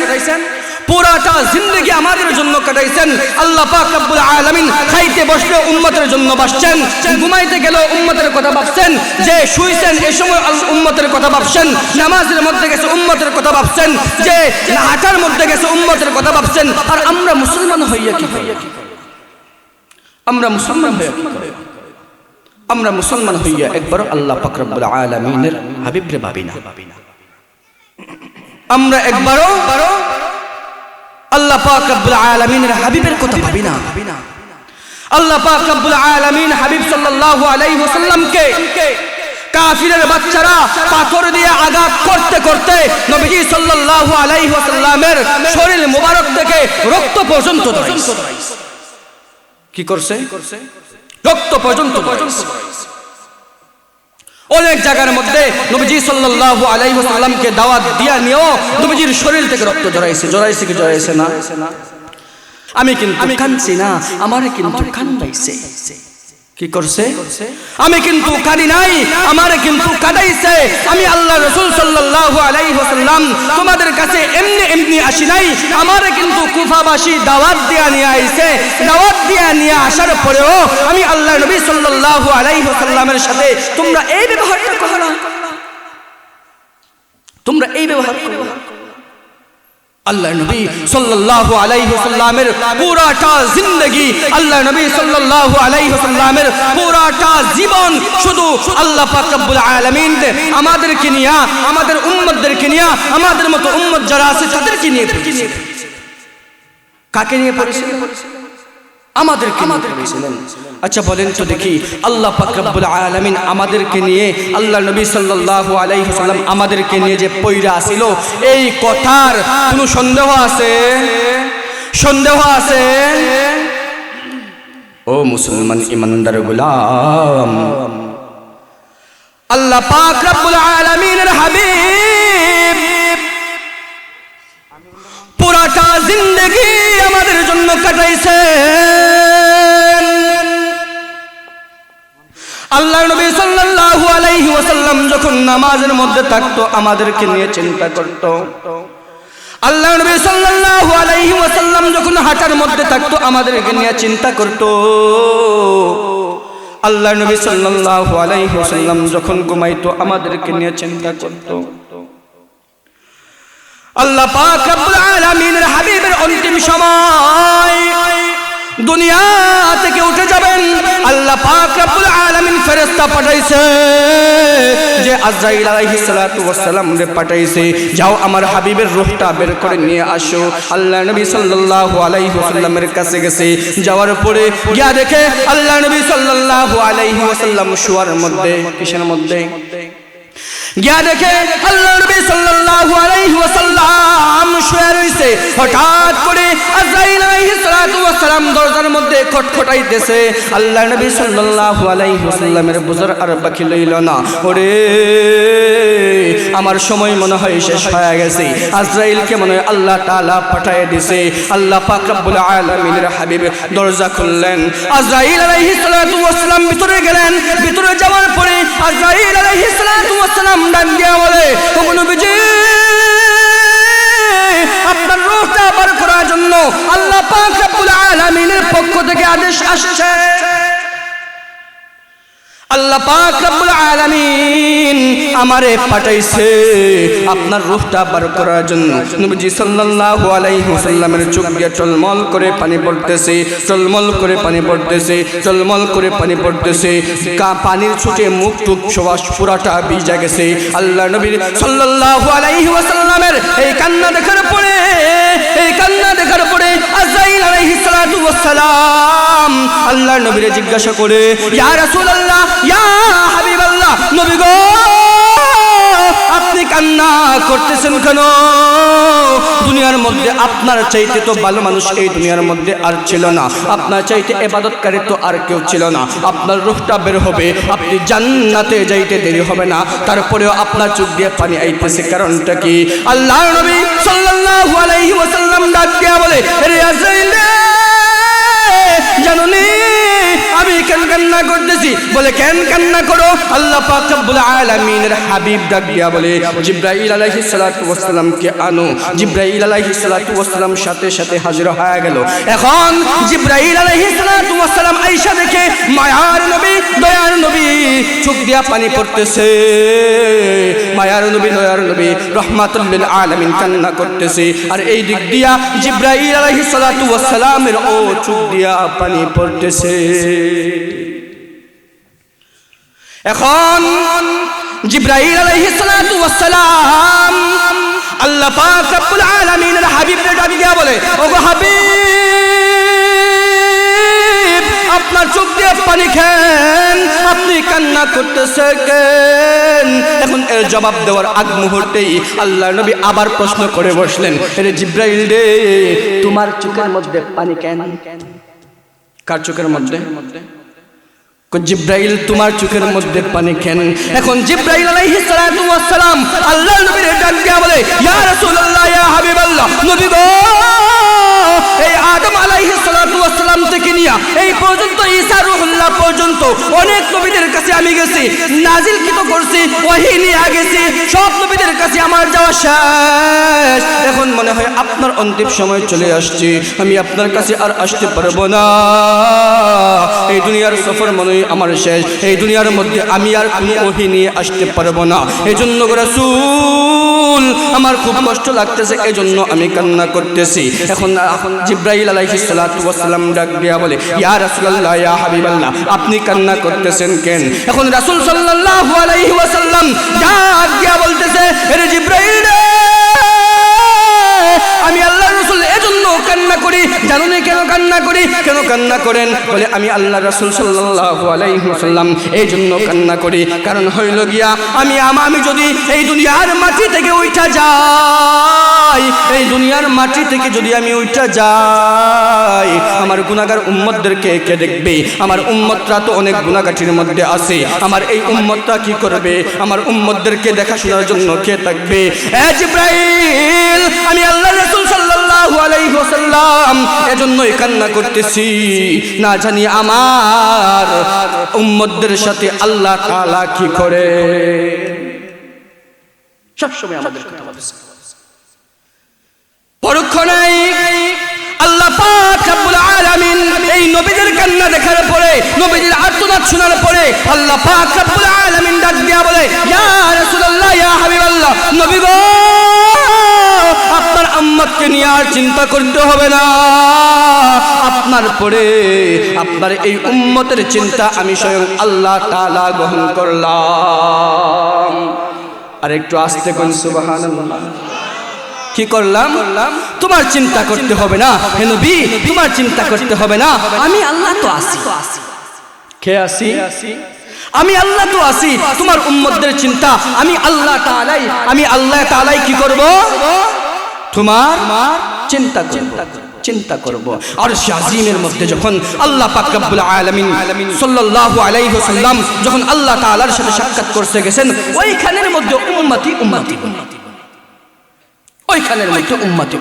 পুরাটা জিন্দেগি আমাদের জন্য কাটাইছেন। আল্লাহ পাক রব্বুল আলামিন খাইতে বসলে উম্মতের জন্য বসছেন, ঘুমাইতে গেলে উম্মতের কথা ভাবছেন, যে শুইছেন এই সময় উম্মতের কথা ভাবছেন, নামাজের মধ্যে গেছে উম্মতের কথা ভাবছেন, যে হাঁটার মধ্যে গেছে উম্মতের কথা ভাবছেন। আর আমরা মুসলমান হইয়া কি করি? আমরা মুসলমান হইয়া কি করি? আমরা মুসলমান হইয়া একবার আল্লাহ পাক রব্বুল আলামিনের হাবিবরে ভাবি না। আমরা একবারও আল্লাহ পাক রব্বুল আলামিনের হাবিবের কথা ভাবি না। আল্লাহ পাক রব্বুল আলামিন হাবিব সাল্লাল্লাহু আলাইহি ওয়াসাল্লামকে কাফিরের বাচ্চারা পাথর দিয়ে আঘাত করতে করতে নবীজি সাল্লাল্লাহু আলাইহি ওয়াসাল্লামের শরীর মোবারক থেকে রক্ত পর্যন্ত ধরাইছে। কি করছে? রক্ত পর্যন্ত ধরাইছে। অনেক জায়গার মধ্যে নবীজি সাল্লাল্লাহু আলাইহি ওয়াসাল্লামকে দাওয়াত দিয়া নিয়েও নবীজির শরীর থেকে রক্ত জড়াইছে কি জড়াইছে না? আমি কিন্তু কাঁদছি না, আমারে কিন্তু কান্দাইছে। কি করছে? আমি কিন্তু কাঁদি নাই, আমারে কিন্তু কাঁদাইছে। আমি আল্লাহ রাসূল সাল্লাল্লাহু আলাইহি ওয়াসাল্লাম তোমাদের কাছে এমনি এমনি আসি নাই, আমারে কিন্তু কুফাবাসী দাওয়াত দিয়া নিয়ে আইছে। দাওয়াত দিয়া নিয়ে আসার পরেও আমি আল্লাহ নবী সাল্লাল্লাহু আলাইহি ওয়াসাল্লামের সাথে তোমরা এই ব্যবহারটা করো না, তোমরা এই ব্যবহার করো না। আল্লাহ নবী সাল্লাল্লাহু আলাইহি ওয়াসাল্লামের পুরাটা জিন্দেগি, আল্লাহ নবী সাল্লাল্লাহু আলাইহি ওয়াসাল্লামের পুরাটা জীবন শুধু আল্লাহ পাক রব্বুল আলামিন আমাদেরকে নিয়ে, আমাদের উম্মতদেরকে নিয়ে, আমাদের মতো উম্মত যারা আছে তাদেরকে নিয়ে পড়েছে। কাকে নিয়ে পড়েছে? আমাদেরকে নিয়ে পড়েছিলেন। আচ্ছা বলেন তো দেখি, আল্লাহ পাক রব্বুল আলামিন আমাদেরকে নিয়ে, আল্লাহ নবী সাল্লাল্লাহু আলাইহি ওয়াসাল্লাম আমাদেরকে নিয়ে যে পয়রা ছিল, এই কথার কোনো সন্দেহ আছে? সন্দেহ আছে? ও মুসলমান ইমানদার গোলাম, আল্লাহ পাক রব্বুল আলামিনের হাবিব পুরাটা জিন্দেগি আমাদের জন্য কাটাইছে। আল্লাহ নবী সাল্লাল্লাহু আলাইহি ওয়াসাল্লাম যখন নামাজের মধ্যে থাকতো আমাদেরকে নিয়ে চিন্তা করত। আল্লাহ নবী সাল্লাল্লাহু আলাইহি ওয়াসাল্লাম যখন হাঁটার মধ্যে থাকতো আমাদেরকে নিয়ে চিন্তা করত। আল্লাহ নবী সাল্লাল্লাহু আলাইহি ওয়াসাল্লাম যখন ঘুমাইতো আমাদেরকে নিয়ে চিন্তা করত। আল্লাহ পাক রব্বুল আলামিনের হাবিবের অন্তিম সময় দুনিয়া থেকে উঠে যাবেন, আল্লাহ পাক রব্বুল আলামিন ফেরেশতা পাঠাইছে, যে আজরাইল আলাইহিস সালাতু ওয়াস সালাম রে পাঠাইছে, যাও আমার হাবিবের রূহটা বের করে নিয়ে আসো। আল্লাহ নবী সাল্লাল্লাহু আলাইহি ওয়াসাল্লামের কাছে গেছে, যাওয়ার পরে গিয়া দেখে আল্লাহ নবী সাল্লাল্লাহু আলাইহি ওয়াসাল্লাম শোয়ার মধ্যে, কিসের মধ্যে গিয়া দেখে আল্লাহ নবী সাল্লাল্লাহু আলাইহি ওয়াসাল্লাম শুয়ে রইছে। হঠাৎ করে আজরাইল আলাইহিস সালাতু ওয়াস সালাম দরজার মধ্যে খটখটাইতেছে। আল্লাহ নবী সাল্লাল্লাহু আলাইহি ওয়াসাল্লামের বুঝার আর বাকি রইল না, ওরে আমার সময় মনে হয় শেষ হয়ে গেছে, আজরাইলকে মনে হয় আল্লাহ তাআলা পাঠিয়ে দিয়েছে। আল্লাহ পাক রব্বুল আলামিনের হাবিব দরজা খুললেন, আজরাইল আলাইহিস সালাতু ওয়াস সালাম ভিতরে গেলেন। ভিতরে যাওয়ার পরে আজরাইল আলাইহিস সালাতু ওয়াস সালাম ডাক দিয়া বলে, ও নবীজি আপনার রূহটা বার করার জন্য আল্লাহ পাক রব্বুল আলামিনের পক্ষ থেকে আদেশ আসছে। আল্লাহ পাক রব্বুল আলামিন আমারে পাঠাইছে আপনার রূহটা বার করার জন্য। নবীজি সাল্লাল্লাহু আলাইহি ওয়াসাল্লামের চোখ দিয়ে টলমল করে পানি পড়তেছে, টলমল করে পানি পড়তেছে, টলমল করে পানি পড়তেছে। পানির ছুটে মুখ টুক সবাস পুরাটা ভিজে গেছে। আল্লাহ নবী সাল্লাল্লাহু আলাইহি ওয়াসাল্লামের এই কান্না দেখার পরে, এই কান্না দেখার পরে আজরাইল আলাইহিস সালাতু ওয়াস সালাম আল্লাহ নবীরে জিজ্ঞাসা করে, ইয়া রাসূলুল্লাহ, ইয়া হাবিবাল্লাহ, নবী গো আপনি কান্না করতেছেন কেন? দুনিয়া দুনিয়ার মধ্যে আপনার চাইতে তো ভালো মানুষ এই দুনিয়ার মধ্যে আর ছিল না, আপনার চাইতে ইবাদতকারী তো আর কেউ ছিল না। আপনার রূহটা বের হবে, আপনি জান্নাতে যাইতে দেরি হবে না, তারপরেও আপনার চোখ দিয়ে পানি আইতেছে। কারণটা কি? আল্লাহর নবী সাল্লাল্লাহু আলাইহি ওয়াসাল্লাম ডাক দিয়া বলে, রে আজরাইল জানুনি আমি কেন কান্না করতেছি? বলে কেন কান্না করো? আল্লাহ পাক রব্বুল আলামিনের হাবিব ডাক দিয়া বলে, জিবরাইল আলাইহিস সালাতু ওয়াস সালামকে আনো। জিবরাইল আলাইহিস সালাতু ওয়াস সালাম সাথে সাথে হাজির হয়ে গেল। এখন জিবরাইল আলাইহিস সালাতু ওয়াস সালাম আয়েশা দেখে মায়ার নবী দয়ার নবী চোখ দিয়া পানি পড়তেছে, মায়ার নবী দয়ার নবী রহমাতুল লিল আলামিন কান্না করতেছে, আর এই দিক দিয়া জিবরাইল আলাইহিস সালাতু ওয়াস সালামের ও চোখ দিয়া পানি পড়তেছে। এখন জিবরাইল আলাইহিস সালাতু ওয়াস সালাম আল্লাহ পাক রব্বুল আলামিনের হাবিবকে ডাক দিয়া বলে, ওগো হাবিব আপনার চোখ দিয়ে পানি কেন? আপনি কান্না করতেছেন কেন? এখন এর জবাব দেওয়ার আগ মুহূর্তেই আল্লাহর নবী আবার প্রশ্ন করে বসলেন, রে জিবরাইল রে তোমার চোখের মধ্যে পানি কেন? কার চোখের মধ্যে? জিবরাইল তোমার চোখের মধ্যে পানি কেন? এখন জিবরাইল আলাইহিস সালাতু ওয়াস সালাম আল্লাহর নবীর ডাক দিয়া বলে, ইয়া রাসূলুল্লাহ ইয়া হাবিবাল্লাহ, নবী গো এই আদম আলাইহিস সালাতু ওয়াস সালাম থেকে নিয়া এই পর্যন্ত ঈসা রূহুল্লাহ পর্যন্ত অনেক নবীদের কাছে আমি গেছি, নাজিলকৃত করছি, ওহী নিয়ে গেছি, সব নবীদের কাছে আমার যাওয়া শেষ। এখন মনে হয় আপনার অন্তিম সময় চলে আসছে, আমি আপনার কাছে আর আসতে পারবো না। এই দুনিয়ার সফর মনে হয় আমার শেষ, এই দুনিয়ার মধ্যে আমি আর কোনো ওহী নিয়ে আসতে পারবো না। এই জন্য রাসূল আমার খুব কষ্ট লাগতেছে, এই জন্য আমি কান্না করতেছি। এখন জিবরাইল আলাইহিস সালাতু ওয়াস সালাম ডাক দিয়া বলে, ইয়া রাসূলুল্লাহ ইয়া হাবিবাল্লাহ আপনি কান্না করতেছেন কেন? এখন রাসূল সাল্লাল্লাহু আলাইহি ওয়াসাল্লাম ডাক দিয়া বলতেছে, রে জিবরাইল আমি আল্লাহর রাসূল এজন্য কান্না করি, জানো না কেন কান্না করি? কেন কান্না করেন? বলে আমি আল্লাহর রাসূল সাল্লাল্লাহু আলাইহি ওয়াসাল্লাম এই জন্য কান্না করি, কারণ হইল গিয়া আমি যদি এই দুনিয়ার মাটি থেকে উঠা যাই, এই দুনিয়ার মাটি থেকে যদি আমি উঠা যাই, আমার গুনাহগার উম্মতদেরকে কে দেখবে? আমার উম্মতরা তো অনেক গুনাহগাটির মধ্যে আছে, আমার এই উম্মতটা কি করবে? আমার উম্মতদেরকে দেখাশোনার জন্য কে থাকবে? এ জিবরাইল আমি আল্লাহর রাসূল সাল্লাল্লাহু আলাইহি ওয়াসাল্লাম এজন্যই কান্না করতেছি, না জানি আমার উম্মতদের সাথে আল্লাহ তাআলা কি করে। সবসময় আমাদের কথা বলছে, পরক্ষণেই আল্লাহ পাক রব্বুল আলামিন এই নবীদের কান্না দেখার পরে, নবীদের আর্তনাদ শোনার পরে আল্লাহ পাক রব্বুল আলামিন ডাক দিয়া বলে, ইয়া রাসূলুল্লাহ ইয়া হাবিবাল্লাহ নবী গো আপনার উম্মতকে নিয়ে আর চিন্তা করতে হবে না, আপনার পরে আপনার এই উম্মতের চিন্তা আমি স্বয়ং আল্লাহ তাআলা গ্রহণ করলাম। আর একটু আস্তে কোন সুবহানাল্লাহ। কি করলাম? তোমার চিন্তা করতে হবে না হে নবী, তোমার চিন্তা করতে হবে না, আমি আল্লাহ তো আছি। কে আছি? আমি আল্লাহ তো আছি। তোমার উম্মতদের চিন্তা আমি আল্লাহ তাআলাই কি করব? তোমার চিন্তা করব। আর শাজিমের মধ্যে যখন আল্লাহ পাক রব্বুল আলামিন সাল্লাল্লাহু আলাইহি ওয়াসাল্লাম যখন আল্লাহ তাআলার সাথে সাক্ষাৎ করতে গেছেন, ওইখানের মধ্যে উম্মতি ওইখানের মধ্যে উম্মতি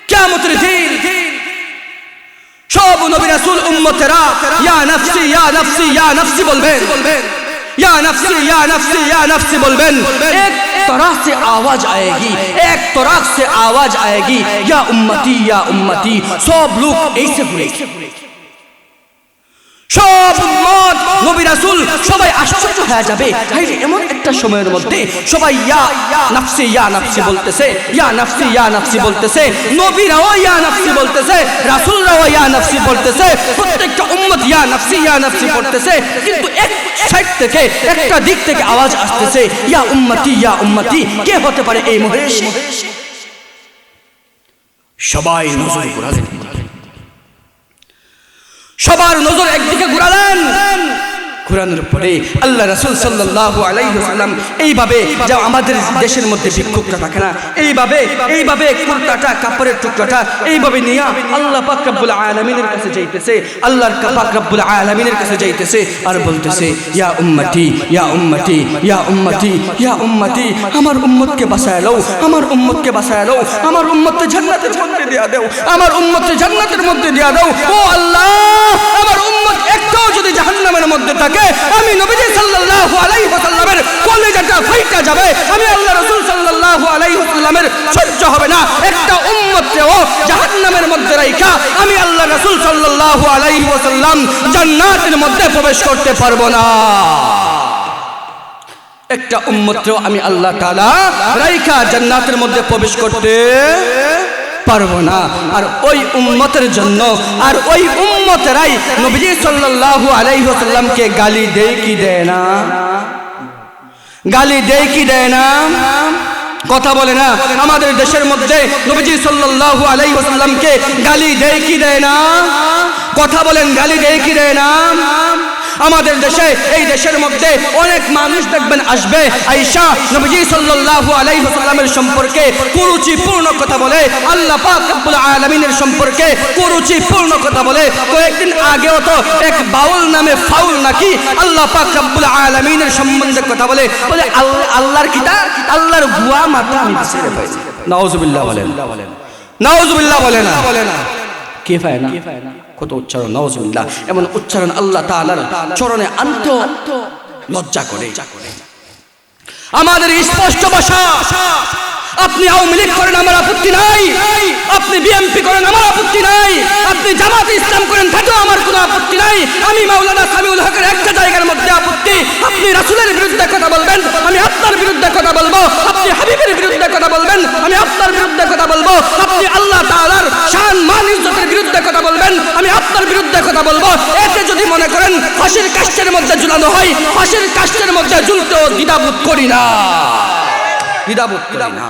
কিয়ামতের দিন সব নবী রাসূল উম্মতেরা ইয়া নাফসি ইয়া নাফসি ইয়া নাফসি বলবেন, या नफ्सी या नफ्सी या नफ्सी बोलबेन। एक तरह से आवाज आएगी, एक तरह से आवाज आएगी या उम्मती। सब लोग ऐसे बोले, সব উম্মত নবী রাসূল সবাই আশ্চর্য হয়ে যাবে। এমন একটা সময়ের মধ্যে সবাই ইয়া নাফসি ইয়া নাফসি বলতেছে, ইয়া নাফসি ইয়া নাফসি বলতেছে, নবীরাও ইয়া নাফসি বলতেছে, রাসূলরাও ইয়া নাফসি বলতেছে, প্রত্যেকটা উম্মত ইয়া নাফসি পড়তেছে। কিন্তু এক সাইড থেকে একটা দিক থেকে আওয়াজ আসতেছে ইয়া উম্মতি। কে হতে পারে এই মহেশ? সবাই নজর ঘোরালেন, সবার নজর একদিকে ঘোরালেন। কোরআনের পরে আল্লাহ রাসূল সাল্লাল্লাহু আলাইহি ওয়াসাল্লাম এইভাবে যা আমাদের দেশের মধ্যে ভিক্ষুকরা থাকে না, এইভাবে কুর্তাটা কাপড়ের টুকরাটা এইভাবে নিয়ে আল্লাহ পাক রব্বুল আলামিনের কাছে যাইতেছে, আল্লাহর পাক রব্বুল আলামিনের কাছে যাইতেছে আর বলতেছে, ইয়া উম্মতি ইয়া উম্মতি ইয়া উম্মতি ইয়া উম্মতি, আমার উম্মতকে বাঁচায় লও, আমার উম্মতকে বাঁচায় লও, আমার উম্মতকে জান্নাতের মধ্যে দিয়া দাও, আমার উম্মতকে জান্নাতের মধ্যে দিয়া দাও। ও আল্লাহ, আমার উম্মত একটাও যদি জাহান্নামের মধ্যে থাকে, আমি নবীজি সাল্লাল্লাহু আলাইহি ওয়াসাল্লামের কলিজাটা ফাইটা যাবে, আমি আল্লাহ রাসূল সাল্লাল্লাহু আলাইহি ওয়াসাল্লামের সহ্য হবে না একটা উম্মতকেও জাহান্নামের মধ্যে রাইখা আমি আল্লাহ রাসূল সাল্লাল্লাহু আলাইহি ওয়াসাল্লাম জান্নাতের মধ্যে প্রবেশ করতে পারবো না। একটা উম্মতকেও আমি আল্লাহ তাআলা রাইখা জান্নাতের মধ্যে প্রবেশ করতে পারবো না। আর ওই উম্মতের জন্য আর ওই উম্মতেরাই নবীজি সাল্লাল্লাহু আলাইহি ওয়াসাল্লামকে গালি দেয় কি দেয় না? গালি দেয় কি দেয় না? কথা বলে না? আমাদের দেশের মধ্যে নবীজি সাল্লাল্লাহু আলাইহি ওয়াসাল্লামকে গালি দেয় কি দেয় না? কথা বলেন, গালি দেয় কি দেয় না? আমাদের দেশে, এই দেশের মধ্যে অনেক মানুষ দেখবেন আসবে আয়েশা নবীজি সাল্লাল্লাহু আলাইহি ওয়াসাল্লামের সম্পর্কে কুরুচিপূর্ণ কথা বলে, আল্লাহ পাক রব্বুল আলামিনের সম্পর্কে কুরুচিপূর্ণ কথা বলে। কয়েকদিন আগেও তো এক বাউল নামে ফাউল নাকি আল্লাহ পাক রব্বুল আলামিনের সম্বন্ধে কথা বলে, বলে আল্লাহর কিতাব, আল্লাহর গুয়া মাথা আমি ছেড়ে পাইছি। নাউজুবিল্লাহ বলেন, নাউজুবিল্লাহ বলে না, কে পায় না? কত উচ্চারণ, নাউজুবিল্লাহ। এমন উচ্চারণ আল্লাহ তাআলার চরণে আনতে লজ্জা করে। আমাদের স্পষ্ট ভাষা, আপনি আওয়ামী লীগ করেন আমার আপত্তি নাই, আপনি বিএনপি করেন আমার আপত্তি নাই, আপনি জামাতে ইসলাম করেন তাতেও আমার কোনো আপত্তি নাই। আমি মাওলানা সামিউল হকের একটা জায়গার মধ্যে আপত্তি, আপনি রাসূলের বিরুদ্ধে কথা বলবেন, আমি আপনার বিরুদ্ধে কথা বলবো, আপনি হাবিবের বিরুদ্ধে কথা বলবেন, আমি আপনার বিরুদ্ধে কথা বলবো, আপনি আল্লাহ তাআলার শান মান ইজ্জতের বিরুদ্ধে কথা বলবেন, আমি আপনার বিরুদ্ধে কথা বলবো। এতে যদি মনে করেন ফাঁসির কাষ্ঠের মধ্যে ঝুলানো হয়, ফাঁসির কাষ্ঠের মধ্যে ঝুলতেও দ্বিধাবোধ করি না, দ্বিধাবোধ করি না।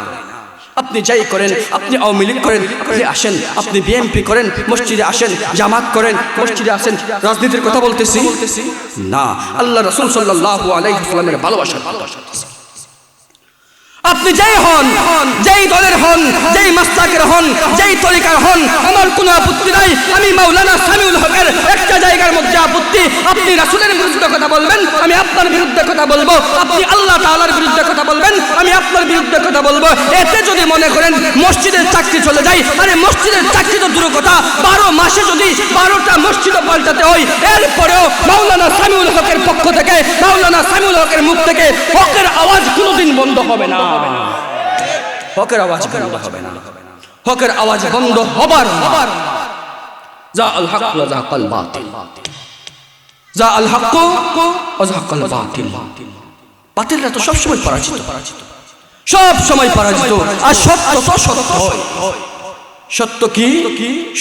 আপনি যাই করেন, আপনি আওয়ামী লীগ করেন, আপনি আসেন, আপনি বিএনপি করেন, মসজিদে আসেন, জামাত করেন, মসজিদে আসেন, রাজনীতির কথা বলতেছি না, আল্লাহ রাসূল সাল্লাল্লাহু আলাইহি ওয়াসাল্লামের ভালোবাসা। আপনি যেই হন, যেই দলের হন, যেই মাসলাকের হন, যেই তরিকার হন, আমার কোনো আপত্তি নাই। আমি মাওলানা সামিউল হকের একটা জায়গার মধ্যে আপত্তি, আপনি রাসূলের বিরুদ্ধে কথা বলবেন, আমি আপনার বিরুদ্ধে কথা বলবো, আপনি আল্লাহ তাআলার বিরুদ্ধে কথা বলবেন, আমি আপনার বিরুদ্ধে কথা বলবো। এতে যদি মনে করেন মসজিদের চাকরি চলে যায়, আরে মসজিদের চাকরি তো দূর কথা, 12 মাসে যদি 12টা মসজিদও পাল্টাতে হয়, এরপরেও মাওলানা সামিউল হকের পক্ষ থেকে, মাওলানা সামিউল হকের মুখ থেকে হকের আওয়াজ কোনোদিন বন্ধ হবে না, হকের আওয়াজ বন্ধ হবে না, হকের আওয়াজ বন্ধ হবার যা আল হক ওয়া যাকাল বাতিল, যা আল হক ওয়া যাকাল বাতিল। বাতিলরা তো সব সময় পরাজিত, সব সময় পরাজিত, আর সত্য তো সত্য হয়। সত্য কি?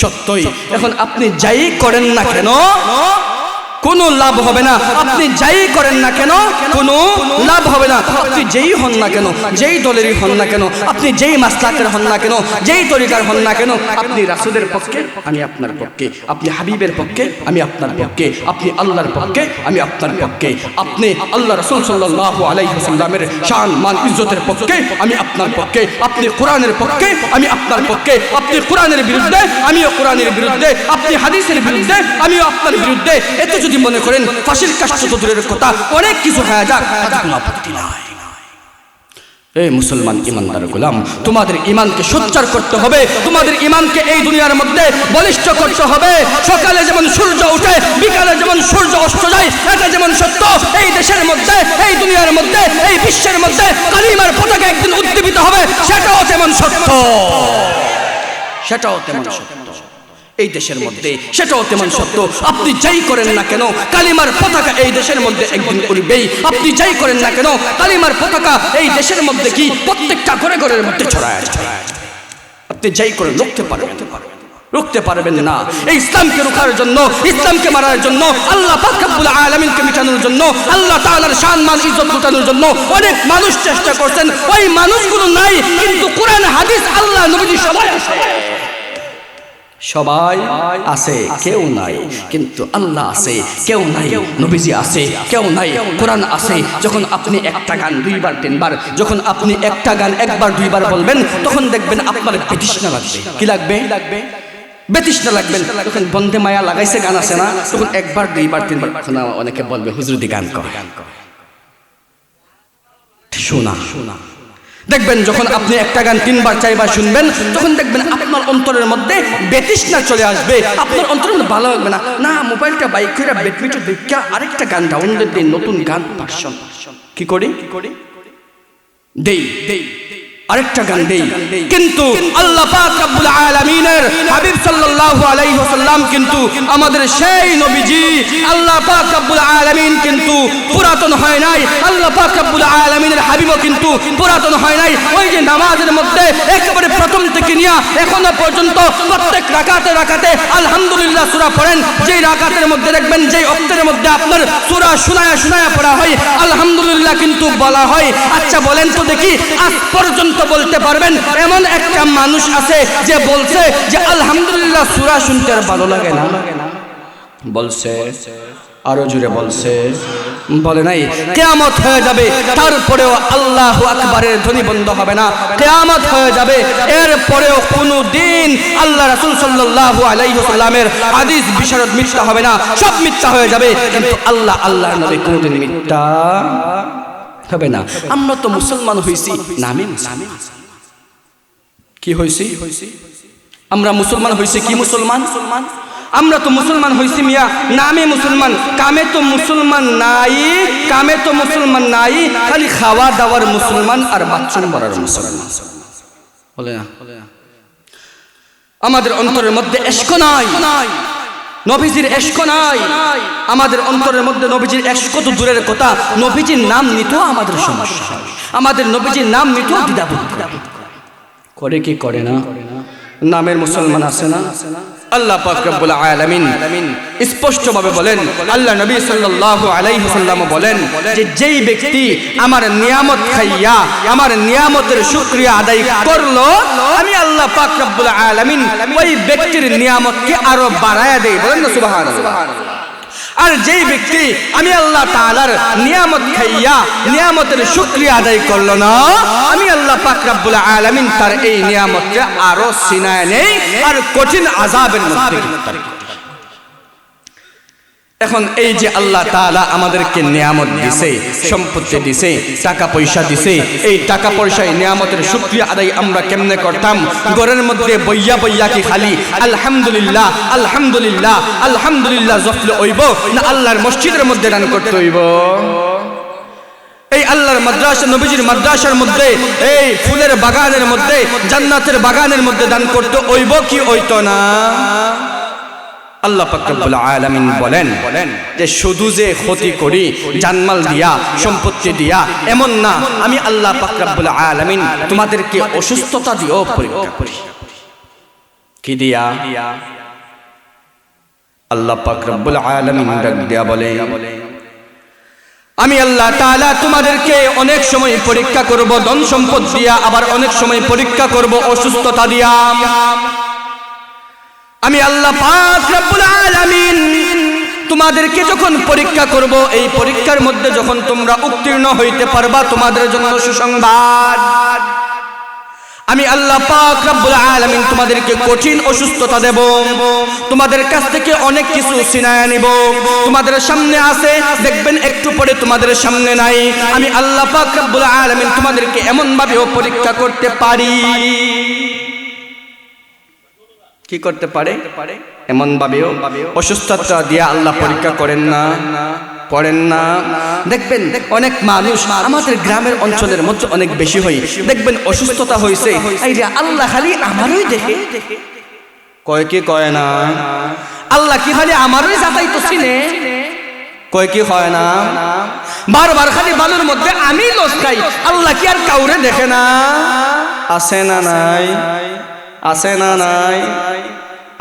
সত্যই। এখন আপনি যাই করেন না কেন কোনো লাভ হবে না, আপনি যাই করেন না কেন কোনো লাভ হবে না। আপনি যেই হন না কেন, যেই দলেরই হন না কেন, আপনি যেই মাসলাকের হন না কেন, যেই তরিকার হন না কেন, আপনি রাসূলের পক্ষে আমি আপনার পক্ষে, আপনি হাবিবের পক্ষে আমি আপনার পক্ষে, আপনি আল্লাহর পক্ষে আমি আপনার পক্ষে, আপনি আল্লাহ রাসূল সাল্লাল্লাহু আলাইহি ওয়াসাল্লামের শান মান ইজ্জতের পক্ষে আমি আপনার পক্ষে, আপনি কোরআনের পক্ষে আমি আপনার পক্ষে, আপনি কোরআনের বিরুদ্ধে আমিও কোরআনের বিরুদ্ধে, আপনি হাদিসের বিরুদ্ধে আমিও আপনার বিরুদ্ধে। এতে যদি মনে করেন ফাঁসির কাষ্ঠ তো দূরের কথা, অনেক কিছু হয়ে যাক, কোনো আপত্তি নাই। এই মুসলমান ইমানদার গোলাম, তোমাদের ইমানকে সোচ্চার করতে হবে, তোমাদের ইমানকে এই দুনিয়ার মধ্যে বলিষ্ঠ করতে হবে। সকালে যেমন সূর্য ওঠে, বিকালে যেমন সূর্য অস্ত যায়, এটা যেমন সত্য, এই দেশের মধ্যে, এই দুনিয়ার মধ্যে, এই বিশ্বের মধ্যে কালিমার পতাকা একদিন উদ্দীপিত হবে, সেটাও তেমন সত্য, সেটাও তেমন সত্য। এই দেশের মধ্যে সেটাও তেমন সত্য। আপনি যাই করেন না কেন কালিমার পতাকা এই দেশের মধ্যে একদিন উড়বেই। আপনি যাই করেন না কেন কালিমার পতাকা এই দেশের মধ্যে কি প্রত্যেকটা ঘরে ঘরের মধ্যে ছড়ায় যায়। আপনি যাই করেন রুখতে পারবেন না। এই ইসলামকে রুখার জন্য, ইসলামকে মারার জন্য, আল্লাহ পাক রব্বুল আলামিনকে মিটানোর জন্য, আল্লাহ তাআলার শান মান ইজ্জত লুটানোর জন্য অনেক মানুষ চেষ্টা করছেন। ওই মানুষগুলো নাই, কিন্তু কোরআন হাদিস আল্লাহ নবী সবাই আছে। সবাই আছে, কেউ নাই, কিন্তু আল্লাহ আছে, কেউ নাই। নবীজি আছে, কেউ নাই। কোরআন আছে। যখন আপনি একটা গান দুইবার তিনবার, যখন আপনি একটা গান একবার দুইবার বলবেন, তখন দেখবেন আপনার বেতৃষ্ণা লাগবে। কি লাগবে? বেতৃষ্ণা লাগবেন। তখন বন্দে মায়া লাগাইছে গান আছে না, তখন একবার দুইবার তিনবার অনেকে বলবে হুজুরদি গান কর, শোনা। দেখবেন যখন আপনি একটা গান তিনবার চারবার শুনবেন, তখন দেখবেন আপনার অন্তরের মধ্যে বেতৃষ্ণা চলে আসবে। আপনার অন্তরের মধ্যে ভালো লাগবে না। না, মোবাইলটা বাইক করে ব্যাডমিন্টন দেখা আরেকটা গান ডাউনলোড দেই, নতুন গান ভার্সন। কি করি? দেই আরেকটা গান দেই। কিন্তু আল্লাহ পাক রব্বুল আলামিনের হাবিব সাল্লাল্লাহু আলাইহি ওয়াসাল্লাম কিন্তু আমাদের সেই নবীজি, আল্লাহ পাক রব্বুল আলামিন কিন্তু পুরাতন হয় নাই। আল্লাহ পাক রব্বুল আলামিনের হাবিবও কিন্তু পুরাতন হয় নাই। ওই যে নামাজের মধ্যে একেবারে প্রথম থেকে নিয়ে এখনো পর্যন্ত প্রত্যেক রাকাতে আলহামদুলিল্লাহ সূরা পড়েন। যেই রাকাতের মধ্যে দেখবেন, যেই ওয়াক্তের মধ্যে আপনার সূরা শুনায়া পড়া হয়, আলহামদুলিল্লাহ কিন্তু বলা হয়। আচ্ছা বলেন তো দেখি, আজ পর্যন্ত বলতে পারবেন এমন একটা মানুষ আছে যে বলছে যে আলহামদুলিল্লাহ সূরা শুনতে আর ভালো লাগে না? বলছে? আরো জোরে বলছে? বলে নাই। কিয়ামত হয়ে যাবে, তারপরেও আল্লাহু আকবারের ধ্বনি বন্ধ হবে না। কিয়ামত হয়ে যাবে, এরপরেও কোনো দিন আল্লাহ রাসূল সাল্লাল্লাহু আলাইহি ওয়াসাল্লামের হাদিস বিশারদ মিথ্যা হবে না, সব মিথ্যা হয়ে যাবে। কিন্তু আল্লাহর নবী কোনদিন মিথ্যা হবে না। আমরা তো মুসলমান হইছি নামে। কি হইছি? আমরা মুসলমান হইছি কি মুসলমান? আমরা তো মুসলমান হইছি মিয়া নামে মুসলমান, কামে তো মুসলমান নাই, খালি খাওয়া দাওয়ার মুসলমান আর বাথরুম ভরার মুসলমান। বলে না, আমাদের অন্তরের মধ্যে ইশক নাই, নবীজির ইশক নাই। আমাদের অন্তরের মধ্যে নবীজির ইশক তো দূরের কথা, নবীজির নাম নিতেও আমাদের সমস্যা, আমাদের নবীজির নাম নিতেও দ্বিধাবোধ করে। কি করে না? নামের মুসলমান আছে না? আল্লাহ পাক রব্বুল আলামিন স্পষ্টভাবে বলেন, আল্লাহ নবী সাল্লাল্লাহু আলাইহি ওয়াসাল্লাম বলেন যে যেই ব্যক্তি আমার নিয়ামত খাইয়া আমার নিয়ামতের শুকরিয়া আদায় করলো, আমি আল্লাহ পাক রব্বুল আলামিন ওই ব্যক্তির নিয়ামতকে আরো বাড়ায়া দেই। বলেন না সুবহানাল্লাহ। আর যেই ব্যক্তি আমি আল্লাহ তাআলার নিয়ামত খাইয়া নিয়ামতের শুকরিয়া আদায় করলো না, আমি আল্লাহ পাক রব্বুল আলামিন তার এই নিয়ামতকে আরো সিনায় নেই আর কঠিন আযাবের মধ্যে গ্রেফতার করে। এখন এই যে আল্লাহ তাআলা আমাদেরকে নিয়ামত দিছে, সম্পত্তি দিছে, টাকা পয়সা দিছে, এই টাকা পয়সায় নিয়ামতের শুকরিয়া আদায় আমরা কেমনে করতাম? ঘরের মধ্যে বইয়া কি খালি আলহামদুলিল্লাহ আলহামদুলিল্লাহ আলহামদুলিল্লাহ জপলে হইব, না আল্লাহর মসজিদের মধ্যে দান করতে হইব? এই আল্লাহর মাদ্রাসা, নবীজির মাদ্রাসার মধ্যে, এই ফুলের বাগানের মধ্যে, জান্নাতের বাগানের মধ্যে দান করতে হইব কি হইতো না? আল্লাহ পাক রব্বুল আলামিন বলেন যে শুধু যে ক্ষতি করি জানমাল দিয়া, সম্পত্তি দিয়া, এমন না। আমি আল্লাহ পাক রব্বুল আলামিন তোমাদেরকে অসুস্থতা দিয়েও পরীক্ষা করি। কি দিয়া? আল্লাহ পাক রব্বুল আলামিন ডাক দিয়া বলে, আমি আল্লাহ তাআলা তোমাদেরকে অনেক সময় পরীক্ষা করব ধন সম্পদ দিয়া, আবার অনেক সময় পরীক্ষা করব অসুস্থতা দিয়া। আমি আল্লাহ পাক রব্বুল আলামিন তোমাদেরকে যখন পরীক্ষা করব, এই পরীক্ষার মধ্যে যখন তোমরা উত্তীর্ণ হইতে পারবা, তোমাদের জন্য সুসংবাদ। আমি আল্লাহ পাক রব্বুল আলামিন তোমাদেরকে কঠিন অসুস্থতা দেব, তোমাদের কাছ থেকে অনেক কিছু ছিনায়া নিব। তোমাদের সামনে আছে, দেখবেন একটু পরে তোমাদের সামনে নাই। আমি আল্লাহ পাক রব্বুল আলামিন তোমাদেরকে এমন ভাবেও পরীক্ষা করতে পারি। কি করতে পারে? এমন ভাবেও অসুস্থতা দিয়া আল্লাহ পরীক্ষা করেন না? দেখবেন অনেক মানুষ আমাদের গ্রামের অঞ্চলের মধ্যে অনেক বেশি হয়, দেখবেন অসুস্থতা হয়েছে, আল্লাহ খালি আমারই দেখে। কয় কি কয় না? আল্লাহ কি খালি আমারই যাতাই তো চিনে? কয় কি হয় না? বারবার খালি বালুর মধ্যে আমি লস খাই, আল্লাহ কি আর কাউরে দেখে না? আছে না নাই? আছে না নাই?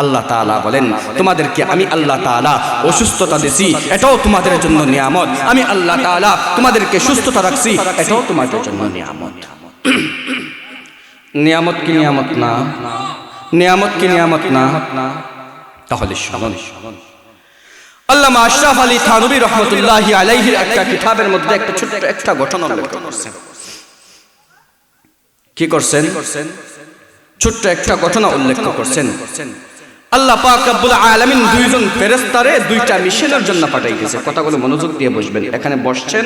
আল্লাহ তাআলা বলেন তোমাদেরকে আমি আল্লাহ তাআলা অসুস্থতা দিছি, এটাও তোমাদের জন্য নিয়ামত। আমি আল্লাহ তাআলা তোমাদেরকে সুস্থতা রাখছি, এটাও তোমাদের জন্য নিয়ামত। নিয়ামত কি নিয়ামত না? নিয়ামত কি নিয়ামত না? তাহলে শুনুন, আল্লামা আশরাফ আলী থানভী রহমতুল্লাহি আলাইহির একটা কিতাবের মধ্যে একটা ছোট্ট একটা ঘটনা উল্লেখ করেছেন। কি করছেন? ছোট্ট একটা ঘটনা উল্লেখ করছেন। আল্লাহ পাক রব্বুল আলামিন দুইজন ফেরেশতারে দুইটা মিশনের জন্য পাঠাইতেছে। কথাগুলো মনোযোগ দিয়ে বসবেন। এখানে বসছেন,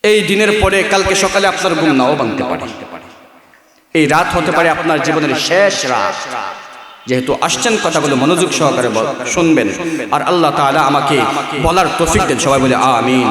এই দিনের পরে কালকে সকালে আপনার ঘুম নাও ভাঙতে পারে, এই রাত হতে পারে আপনার জীবনের শেষ রাত। যেহেতু আসছেন, কথাগুলো মনোযোগ সহকারে শুনবেন, আর আল্লাহ তাআলা আমাকে বলার তৌফিক দেন। সবাই বলে আমিন।